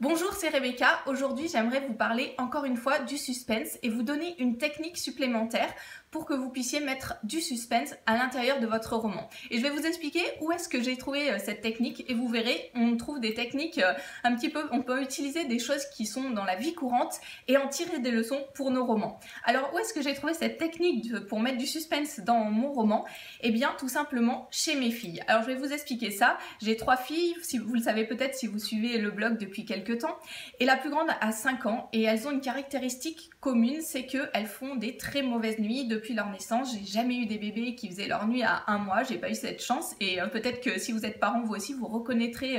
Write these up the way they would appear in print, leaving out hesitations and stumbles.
Bonjour, c'est Rebecca. Aujourd'hui, j'aimerais vous parler encore une fois du suspense et vous donner une technique supplémentaire pour que vous puissiez mettre du suspense à l'intérieur de votre roman. Et je vais vous expliquer où est-ce que j'ai trouvé cette technique et vous verrez, on trouve des techniques un petit peu, on peut utiliser des choses qui sont dans la vie courante et en tirer des leçons pour nos romans. Alors où est-ce que j'ai trouvé cette technique pour mettre du suspense dans mon roman? Eh bien tout simplement chez mes filles. Alors je vais vous expliquer ça. J'ai 3 filles, si vous le savez peut-être si vous suivez le blog depuis quelques temps, et la plus grande a 5 ans et elles ont une caractéristique commune, c'est qu'elles font des très mauvaises nuits depuis leur naissance. J'ai jamais eu des bébés qui faisaient leur nuit à 1 mois, j'ai pas eu cette chance et peut-être que si vous êtes parents vous aussi vous reconnaîtrez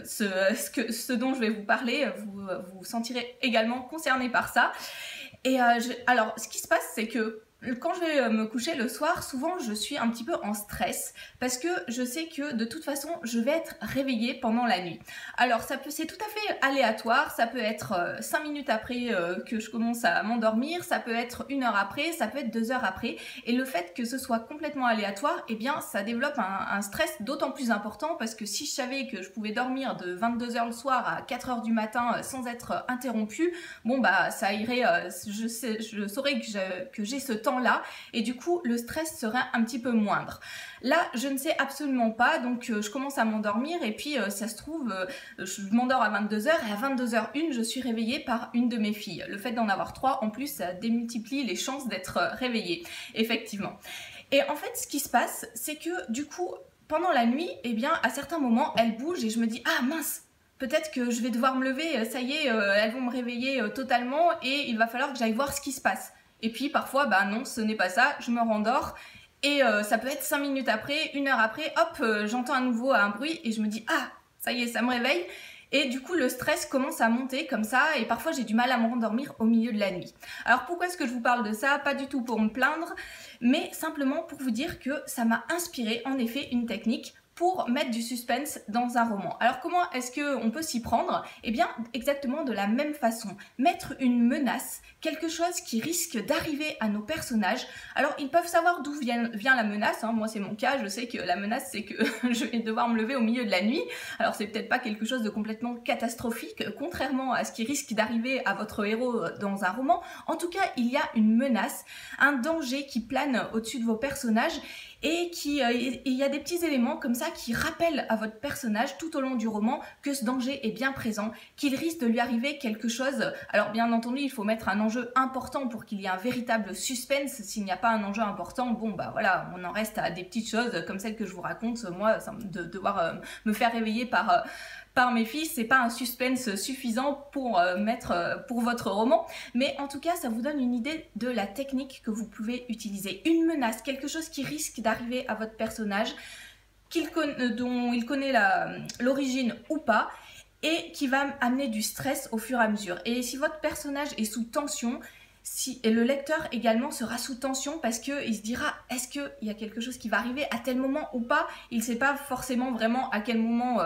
ce dont je vais vous parler, vous vous sentirez également concerné par ça. Et alors ce qui se passe c'est que quand je vais me coucher le soir, souvent je suis un petit peu en stress parce que je sais que de toute façon je vais être réveillée pendant la nuit. Alors c'est tout à fait aléatoire, ça peut être 5 minutes après que je commence à m'endormir, ça peut être 1 heure après, ça peut être 2 heures après, et le fait que ce soit complètement aléatoire, eh bien ça développe un stress d'autant plus important parce que si je savais que je pouvais dormir de 22 heures le soir à 4 heures du matin sans être interrompue, bon bah ça irait, je saurais que j'ai ce temps là et du coup le stress serait un petit peu moindre. Là je ne sais absolument pas, donc je commence à m'endormir et puis ça se trouve je m'endors à 22 heures et à 22h01 je suis réveillée par une de mes filles. Le fait d'en avoir 3 en plus ça démultiplie les chances d'être réveillée, effectivement. Et en fait ce qui se passe c'est que du coup pendant la nuit, eh bien à certains moments elles bougent et je me dis ah mince, peut-être que je vais devoir me lever, ça y est, elles vont me réveiller totalement et il va falloir que j'aille voir ce qui se passe. Et puis parfois, bah non, ce n'est pas ça, je me rendors et ça peut être 5 minutes après, 1 heure après, hop, j'entends à nouveau un bruit et je me dis ah, ça y est, ça me réveille. Et du coup, le stress commence à monter comme ça et parfois j'ai du mal à me rendormir au milieu de la nuit. Alors pourquoi est-ce que je vous parle de ça? Pas du tout pour me plaindre, mais simplement pour vous dire que ça m'a inspiré en effet une technique pour mettre du suspense dans un roman. Alors comment est-ce qu'on peut s'y prendre? Eh bien exactement de la même façon. Mettre une menace, quelque chose qui risque d'arriver à nos personnages. Alors ils peuvent savoir d'où vient la menace, hein. Moi c'est mon cas, je sais que la menace c'est que je vais devoir me lever au milieu de la nuit. Alors c'est peut-être pas quelque chose de complètement catastrophique, contrairement à ce qui risque d'arriver à votre héros dans un roman. En tout cas il y a une menace, un danger qui plane au-dessus de vos personnages et il y a des petits éléments comme ça qui rappellent à votre personnage tout au long du roman que ce danger est bien présent, qu'il risque de lui arriver quelque chose. Alors bien entendu, il faut mettre un enjeu important pour qu'il y ait un véritable suspense. S'il n'y a pas un enjeu important, bon bah voilà, on en reste à des petites choses comme celles que je vous raconte. Moi, de devoir me faire réveiller par mes filles, c'est pas un suspense suffisant pour mettre pour votre roman, mais en tout cas ça vous donne une idée de la technique que vous pouvez utiliser. Une menace, quelque chose qui risque d'arriver à votre personnage, dont il connaît l'origine ou pas, et qui va amener du stress au fur et à mesure. Et si votre personnage est sous tension, et le lecteur également sera sous tension parce qu'il se dira est-ce qu'il y a quelque chose qui va arriver à tel moment ou pas, il ne sait pas forcément vraiment à quel moment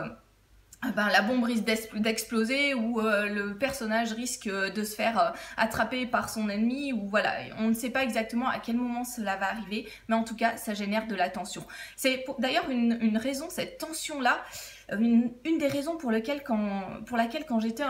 la bombe risque d'exploser ou le personnage risque de se faire attraper par son ennemi, ou voilà, on ne sait pas exactement à quel moment cela va arriver, mais en tout cas ça génère de la tension. C'est d'ailleurs une raison, cette tension là, une des raisons pour laquelle quand j'étais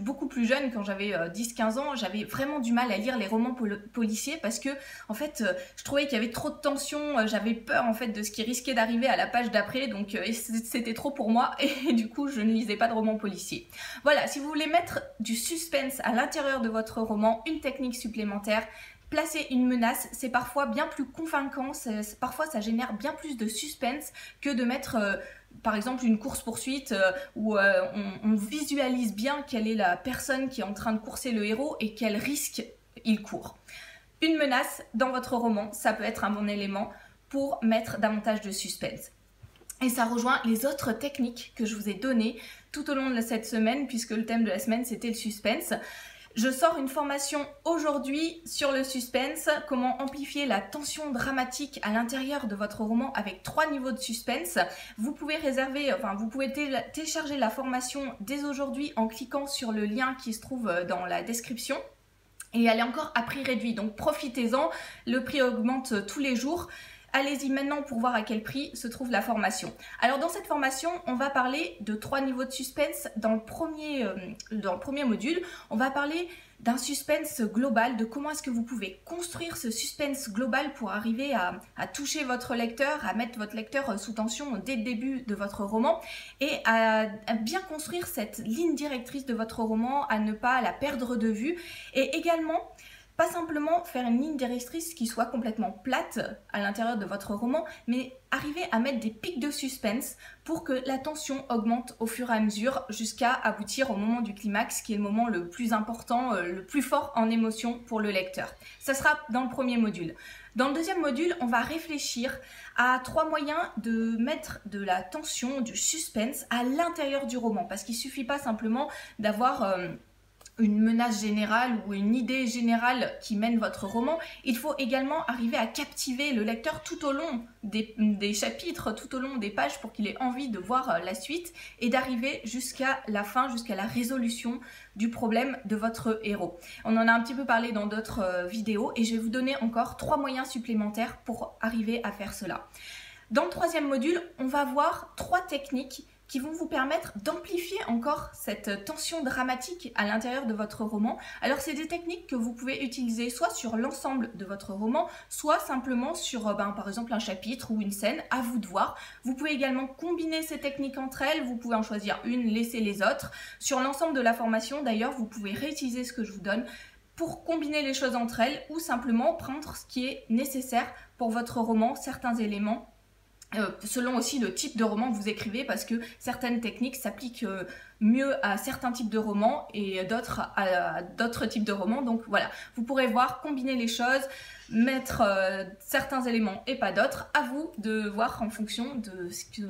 beaucoup plus jeune, quand j'avais 10-15 ans, j'avais vraiment du mal à lire les romans policiers parce que en fait je trouvais qu'il y avait trop de tension, j'avais peur en fait de ce qui risquait d'arriver à la page d'après, donc c'était trop pour moi et du coup je ne lisais pas de romans policiers. Voilà, si vous voulez mettre du suspense à l'intérieur de votre roman, une technique supplémentaire, placer une menace, c'est parfois bien plus convaincant, parfois ça génère bien plus de suspense que de mettre par exemple une course-poursuite où on visualise bien quelle est la personne qui est en train de courser le héros et quel risque il court. Une menace dans votre roman, ça peut être un bon élément pour mettre davantage de suspense. Et ça rejoint les autres techniques que je vous ai données tout au long de cette semaine, puisque le thème de la semaine c'était le suspense. Je sors une formation aujourd'hui sur le suspense, comment amplifier la tension dramatique à l'intérieur de votre roman avec 3 niveaux de suspense. Vous pouvez télécharger la formation dès aujourd'hui en cliquant sur le lien qui se trouve dans la description. Et elle est encore à prix réduit, donc profitez-en, le prix augmente tous les jours. allez-y maintenant pour voir à quel prix se trouve la formation. Alors dans cette formation, on va parler de 3 niveaux de suspense. Dans le premier module, on va parler d'un suspense global, de comment est-ce que vous pouvez construire ce suspense global pour arriver à toucher votre lecteur, à mettre votre lecteur sous tension dès le début de votre roman et à bien construire cette ligne directrice de votre roman, à ne pas la perdre de vue et également pas simplement faire une ligne directrice qui soit complètement plate à l'intérieur de votre roman, mais arriver à mettre des pics de suspense pour que la tension augmente au fur et à mesure jusqu'à aboutir au moment du climax qui est le moment le plus important, le plus fort en émotion pour le lecteur. Ça sera dans le premier module. Dans le deuxième module, on va réfléchir à 3 moyens de mettre de la tension, du suspense à l'intérieur du roman parce qu'il ne suffit pas simplement d'avoir une menace générale ou une idée générale qui mène votre roman, il faut également arriver à captiver le lecteur tout au long des chapitres, tout au long des pages pour qu'il ait envie de voir la suite et d'arriver jusqu'à la fin, jusqu'à la résolution du problème de votre héros. On en a un petit peu parlé dans d'autres vidéos et je vais vous donner encore 3 moyens supplémentaires pour arriver à faire cela. Dans le troisième module, on va voir 3 techniques qui vont vous permettre d'amplifier encore cette tension dramatique à l'intérieur de votre roman. Alors c'est des techniques que vous pouvez utiliser soit sur l'ensemble de votre roman, soit simplement sur par exemple un chapitre ou une scène, à vous de voir. Vous pouvez également combiner ces techniques entre elles, vous pouvez en choisir une, laisser les autres. Sur l'ensemble de la formation d'ailleurs, vous pouvez réutiliser ce que je vous donne pour combiner les choses entre elles ou simplement prendre ce qui est nécessaire pour votre roman, certains éléments selon aussi le type de roman que vous écrivez parce que certaines techniques s'appliquent mieux à certains types de romans et d'autres à d'autres types de romans. Donc voilà, vous pourrez voir, combiner les choses, mettre certains éléments et pas d'autres. À vous de voir en fonction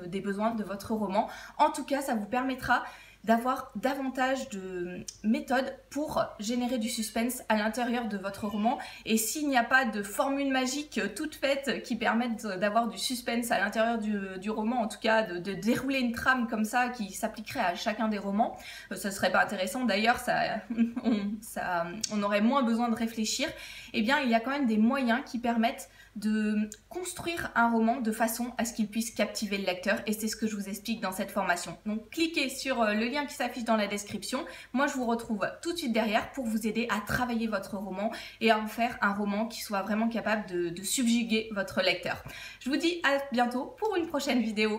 des besoins de votre roman. En tout cas, ça vous permettra d'avoir davantage de méthodes pour générer du suspense à l'intérieur de votre roman. Et s'il n'y a pas de formule magique toute faite qui permette d'avoir du suspense à l'intérieur du roman, en tout cas de dérouler une trame comme ça qui s'appliquerait à chacun des romans, ça serait pas intéressant. D'ailleurs, on aurait moins besoin de réfléchir. Eh bien, il y a quand même des moyens qui permettent de construire un roman de façon à ce qu'il puisse captiver le lecteur et c'est ce que je vous explique dans cette formation. Donc cliquez sur le lien qui s'affiche dans la description. Moi je vous retrouve tout de suite derrière pour vous aider à travailler votre roman et à en faire un roman qui soit vraiment capable de subjuguer votre lecteur. Je vous dis à bientôt pour une prochaine vidéo.